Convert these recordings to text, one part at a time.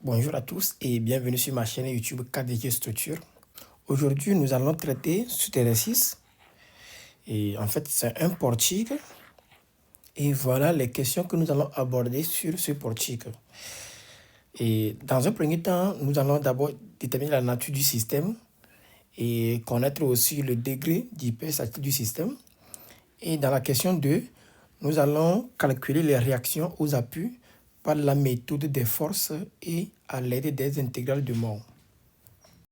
Bonjour à tous et bienvenue sur ma chaîne YouTube KDG Structure. Aujourd'hui, nous allons traiter cet exercice. Et en fait, c'est un portique. Et voilà les questions que nous allons aborder sur ce portique. Et dans un premier temps, nous allons d'abord déterminer la nature du système et connaître aussi le degré d'hyperstatique du système. Et dans la question 2, nous allons calculer les réactions aux appuis par la méthode des forces et à l'aide des intégrales de Mohr.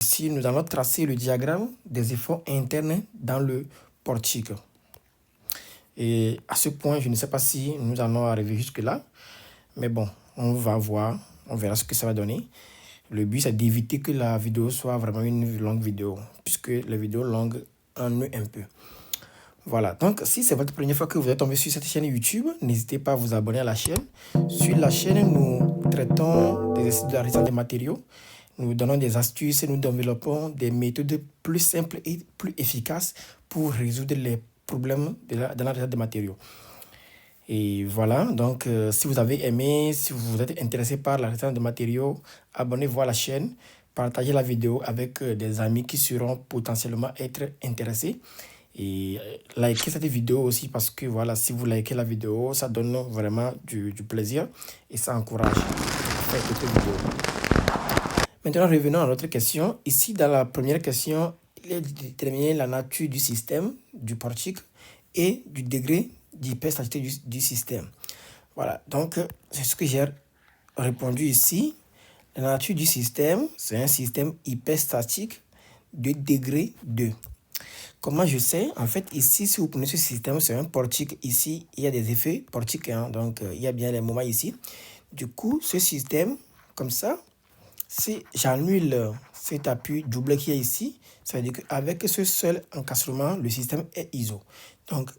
Ici, nous allons tracer le diagramme des efforts internes dans le portique. Et à ce point, je ne sais pas si nous allons arriver jusque-là, mais bon, on va voir, on verra ce que ça va donner. Le but, c'est d'éviter que la vidéo soit vraiment une longue vidéo, puisque les vidéos longues ennuient un peu. Voilà, donc si c'est votre première fois que vous êtes tombé sur cette chaîne YouTube, n'hésitez pas à vous abonner à la chaîne. Sur la chaîne, nous traitons des exercices de la résistance des matériaux. Nous donnons des astuces et nous développons des méthodes plus simples et plus efficaces pour résoudre les problèmes dans la résistance des matériaux. Et voilà, donc si vous avez aimé, si vous êtes intéressé par la résistance des matériaux, abonnez-vous à la chaîne, partagez la vidéo avec des amis qui seront potentiellement être intéressés. Et likez cette vidéo aussi parce que voilà, si vous likez la vidéo, ça donne vraiment du plaisir et ça encourage à faire d'autres vidéos. Maintenant, revenons à notre question. Ici, dans la première question, il est déterminé la nature du système, du portique et du degré d'hyperstaticité du système. Voilà, donc c'est ce que j'ai répondu ici. La nature du système, c'est un système hyperstatique de degré 2. Comment je sais? En fait, ici, si vous prenez ce système, c'est un portique. Ici, il y a des effets portiques. Donc, il y a bien les moments ici. Du coup, ce système, comme ça, si j'annule cet appui double qui est ici, ça veut dire qu'avec ce seul encastrement, le système est ISO. Donc,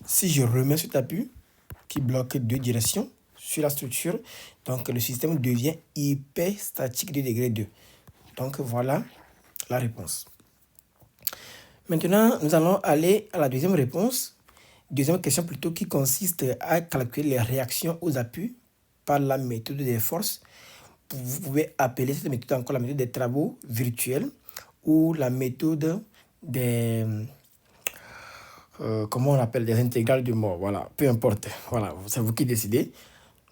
si je remets cet appui qui bloque deux directions sur la structure, donc le système devient hyperstatique de degré 2. Donc, voilà la réponse. Maintenant, nous allons aller à la deuxième réponse. Deuxième question plutôt qui consiste à calculer les réactions aux appuis par la méthode des forces. Vous pouvez appeler cette méthode encore la méthode des travaux virtuels ou la méthode des... comment on appelle? Des intégrales de Mohr. Voilà, peu importe. Voilà, c'est vous qui décidez.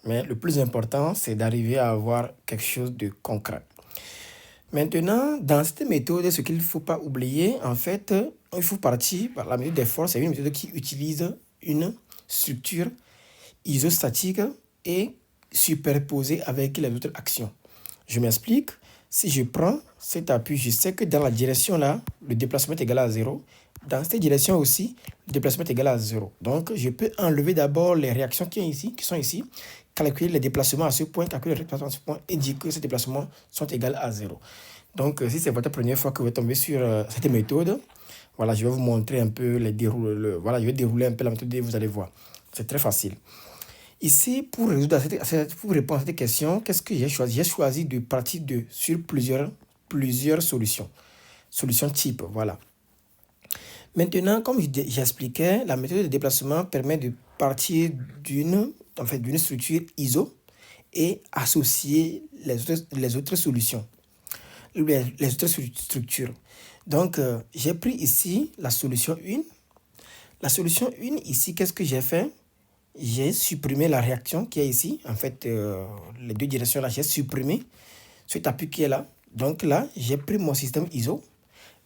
Mais le plus important, c'est d'arriver à avoir quelque chose de concret. Maintenant, dans cette méthode, ce qu'il ne faut pas oublier, en fait, il faut partir par la méthode des forces. C'est une méthode qui utilise une structure isostatique et superposée avec les autres actions. Je m'explique. Si je prends cet appui, je sais que dans la direction là, le déplacement est égal à 0. Dans cette direction aussi, le déplacement est égal à 0. Donc, je peux enlever d'abord les réactions qui sont ici, calculer les déplacements à ce point, calculer les déplacements à ce point et dire que ces déplacements sont égaux à 0. Donc, si c'est votre première fois que vous tombez sur cette méthode, voilà, je vais vous montrer un peu voilà, je vais dérouler un peu la méthode et vous allez voir. C'est très facile. Ici, pour répondre à cette question, qu'est-ce que j'ai choisi? J'ai choisi de partir sur plusieurs solutions. Solutions type, voilà. Maintenant, comme j'expliquais, la méthode de déplacement permet de partir d'une structure ISO et associer les autres solutions, les autres structures. Donc, j'ai pris ici la solution 1. La solution 1, ici, qu'est-ce que j'ai fait? J'ai supprimé la réaction qui est ici. En fait, les deux directions là, j'ai supprimé cet appui qui est là. Donc là, j'ai pris mon système ISO.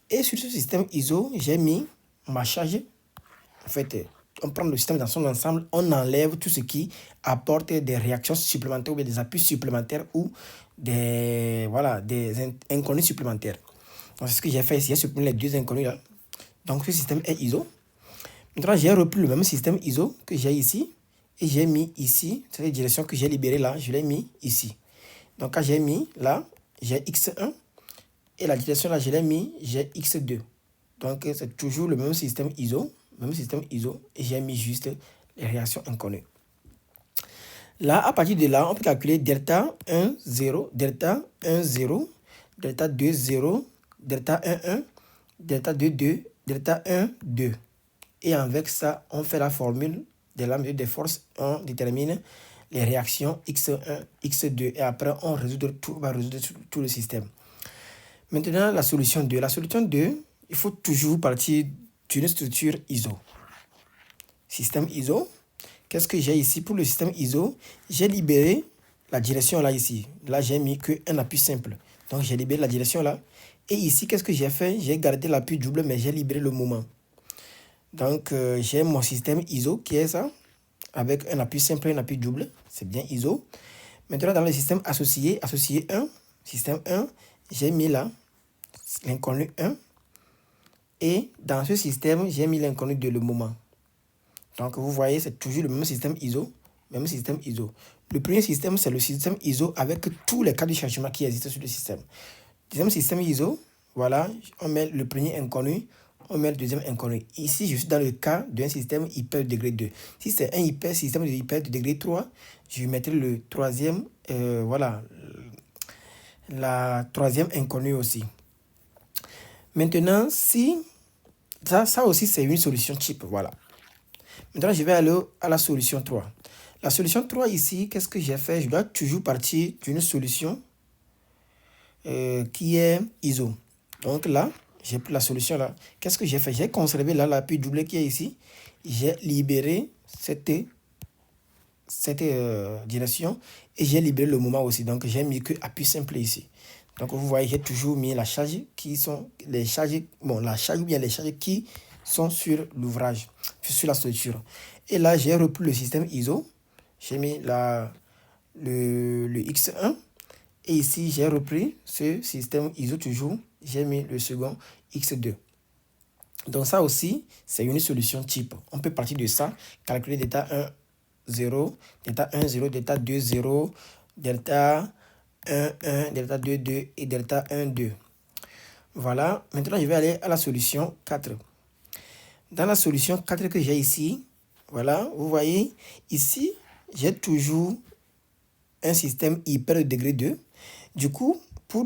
Et sur ce système ISO, j'ai mis ma charge. En fait, on prend le système dans son ensemble, on enlève tout ce qui apporte des réactions supplémentaires ou des appuis supplémentaires ou des inconnus supplémentaires. Donc, c'est ce que j'ai fait ici. J'ai supprimé les deux inconnus là. Donc, ce système est ISO. Maintenant, j'ai repris le même système ISO que j'ai ici. Et j'ai mis ici, cette direction que j'ai libérée là, je l'ai mis ici. Donc, quand j'ai mis là, j'ai X1. Et la direction là, je l'ai mis, j'ai X2. Donc, c'est toujours le même système ISO. Et j'ai mis juste les réactions inconnues. Là, à partir de là, on peut calculer delta 1, 0, delta 1, 0, delta 2, 0, delta 1, 1, delta 2, 2, delta 1, 2. Et avec ça, on fait la formule de la méthode des forces. On détermine les réactions x1, x2 et après on va résoudre tout le système. Maintenant, la solution 2. La solution 2, il faut toujours partir d'une structure ISO. Système ISO. Qu'est-ce que j'ai ici? Pour le système ISO, j'ai libéré la direction là ici. Là, j'ai mis qu'un appui simple. Donc, j'ai libéré la direction là. Et ici, qu'est-ce que j'ai fait? J'ai gardé l'appui double, mais j'ai libéré le moment. Donc, j'ai mon système ISO qui est ça, avec un appui simple et un appui double. C'est bien ISO. Maintenant, dans le système associé 1, système 1, j'ai mis là l'inconnu 1. Et dans ce système, j'ai mis l'inconnu de le moment. Donc, vous voyez, c'est toujours le même système ISO. Même système ISO. Le premier système, c'est le système ISO avec tous les cas de changement qui existent sur le système. Deuxième système ISO, voilà, on met le premier inconnu, on met le deuxième inconnu. Ici, je suis dans le cas d'un système hyper de degré 2. Si c'est un système de hyper de degré 3, je mettrai le troisième, voilà, la troisième inconnue aussi. Maintenant, si ça aussi, c'est une solution type, voilà. Maintenant, je vais aller à la solution 3. La solution 3 ici, qu'est-ce que j'ai fait? Je dois toujours partir d'une solution qui est ISO. Donc là, j'ai pris la solution là. Qu'est-ce que j'ai fait? J'ai conservé là l'appui double qui est ici. J'ai libéré cette direction et j'ai libéré le moment aussi. Donc, j'ai mis que appui simple ici. Donc, vous voyez, j'ai toujours mis la charge qui sont les charges, bon, la charge ou bien les charges qui sont sur l'ouvrage, sur la structure. Et là, j'ai repris le système ISO. J'ai mis le X1. Et ici, j'ai repris ce système ISO toujours. J'ai mis le second X2. Donc ça aussi, c'est une solution type. On peut partir de ça, calculer delta 1, 0, delta 1, 0, delta 2, 0, delta 1, 1, delta 2, 2 et delta 1, 2. Voilà. Maintenant, je vais aller à la solution 4. Dans la solution 4 que j'ai ici, voilà, vous voyez, ici, j'ai toujours un système hyper de degré 2. Du coup, pour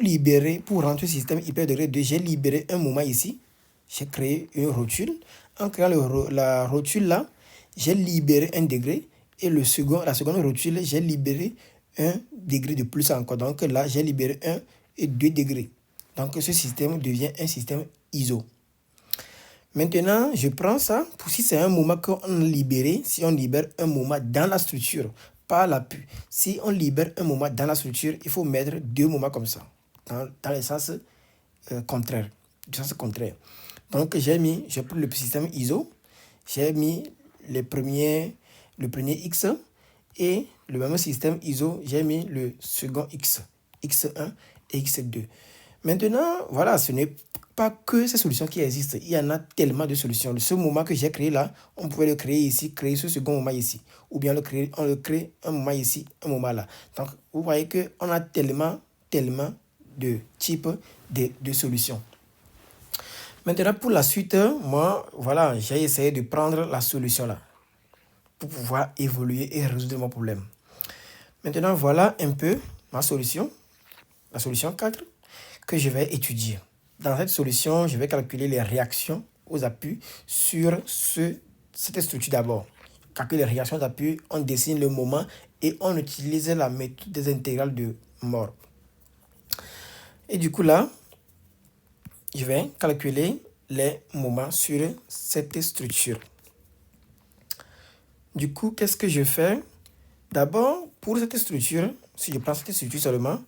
rentrer le système hyper de degré 2, j'ai libéré un moment ici. J'ai créé une rotule. En créant la rotule là, j'ai libéré un degré. Et la seconde rotule, j'ai libéré un degré de plus encore. Donc là, j'ai libéré 1 et 2 degrés. Donc ce système devient un système ISO. Maintenant, je prends ça. Pour si c'est un moment qu'on a libéré, si on libère un moment dans la structure, pas l'appui. Si on libère un moment dans la structure, il faut mettre 2 moments comme ça, dans le sens contraire. Du sens contraire. Donc, j'ai pris le système ISO, j'ai mis le premier X et le même système ISO, j'ai mis le second X, X1 et X2. Maintenant, voilà, ce n'est pas que ces solutions qui existent. Il y en a tellement de solutions. Ce moment que j'ai créé là, on pouvait le créer ici, créer ce second moment ici. Ou bien on le crée un moment ici, un moment là. Donc, vous voyez qu'on a tellement de types de solutions. Maintenant, pour la suite, moi, voilà, j'ai essayé de prendre la solution là pour pouvoir évoluer et résoudre mon problème. Maintenant, voilà un peu ma solution, la solution 4, que je vais étudier. Dans cette solution, je vais calculer les réactions aux appuis sur cette structure d'abord. Calculer les réactions d'appui, on dessine le moment et on utilise la méthode des intégrales de Moore. Et du coup là, je vais calculer les moments sur cette structure. Du coup, qu'est-ce que je fais? D'abord, pour cette structure, si je prends cette structure seulement,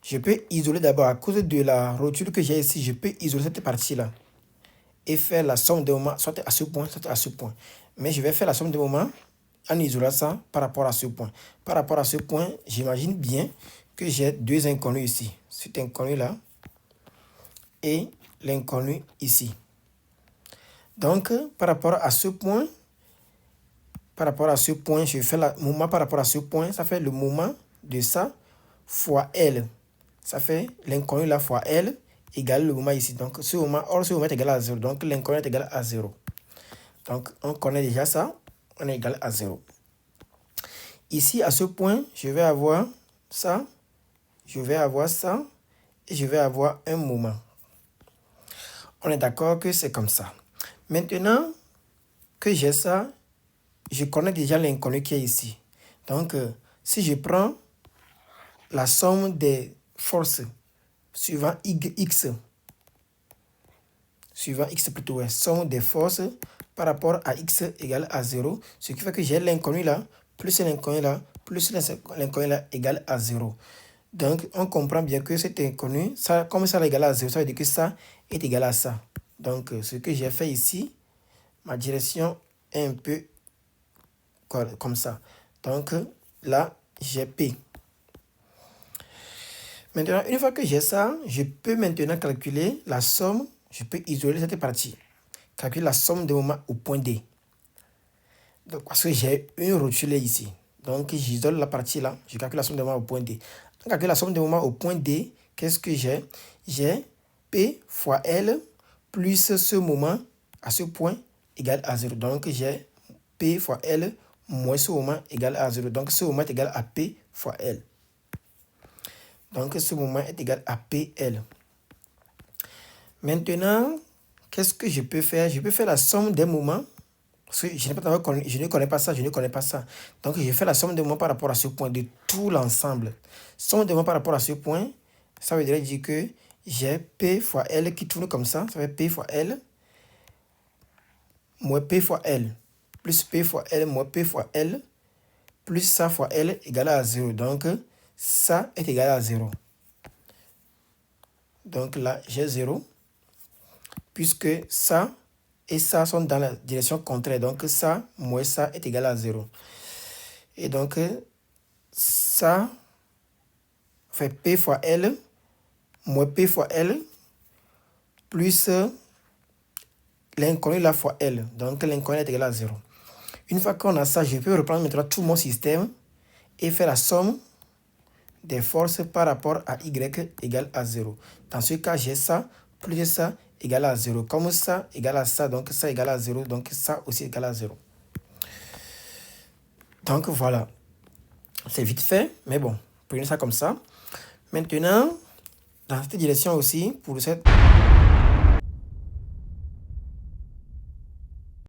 je peux isoler d'abord, à cause de la rotule que j'ai ici, je peux isoler cette partie-là et faire la somme des moments, soit à ce point, soit à ce point. Mais je vais faire la somme des moments en isolant ça par rapport à ce point. Par rapport à ce point, j'imagine bien que j'ai 2 inconnus ici. Cet inconnu-là et l'inconnu ici. Donc, par rapport à ce point, je fais le moment par rapport à ce point, ça fait le moment de ça fois L. Ça fait l'inconnu là fois L égale le moment ici. Donc, ce moment est égal à 0. Donc, l'inconnu est égal à 0. Donc, on connaît déjà ça. On est égal à 0. Ici, à ce point, je vais avoir ça. Je vais avoir ça. Et je vais avoir un moment. On est d'accord que c'est comme ça. Maintenant que j'ai ça, je connais déjà l'inconnu qui est ici. Donc, si je prends la somme des forces suivant x, somme des forces par rapport à x égale à 0, ce qui fait que j'ai l'inconnu là, plus l'inconnu là, plus l'inconnu là égale à 0. Donc, on comprend bien que cet inconnu, ça, comme ça est égal à 0, ça veut dire que ça est égal à ça. Donc, ce que j'ai fait ici, ma direction est un peu comme ça. Donc, là, j'ai P. Maintenant, une fois que j'ai ça, je peux maintenant calculer la somme. Je peux isoler cette partie. Calculer la somme des moments au point D. Donc, parce que j'ai une rotule ici. Donc, j'isole la partie là. Je calcule la somme des moments au point D. Donc, calculer la somme des moments au point D, qu'est-ce que j'ai? J'ai P fois L plus ce moment à ce point égale à 0. Donc, j'ai P fois L moins ce moment égale à 0. Donc, ce moment est égal à P fois L. Donc, ce moment est égal à PL. Maintenant, qu'est-ce que je peux faire? Je peux faire la somme des moments. Parce que je ne connais pas ça. Donc, je fais la somme des moments par rapport à ce point de tout l'ensemble. Somme des moments par rapport à ce point, ça veut dire que j'ai P fois L qui tourne comme ça. Ça fait P fois L moins P fois L. Plus P fois L moins P fois L. Plus ça fois L égale à 0. Donc, ça est égal à 0. Donc là, j'ai 0. Puisque ça et ça sont dans la direction contraire. Donc ça moins ça est égal à 0. Et donc, ça fait P fois L moins P fois L plus l'inconnu la fois L. Donc l'inconnu est égal à 0. Une fois qu'on a ça, je peux reprendre maintenant tout mon système et faire la somme des forces par rapport à Y égale à 0. Dans ce cas, j'ai ça plus ça égale à 0. Comme ça égale à ça, donc ça égale à 0, donc ça aussi égale à 0. Donc voilà. C'est vite fait, mais bon, prenez ça comme ça. Maintenant, dans cette direction aussi, pour cette...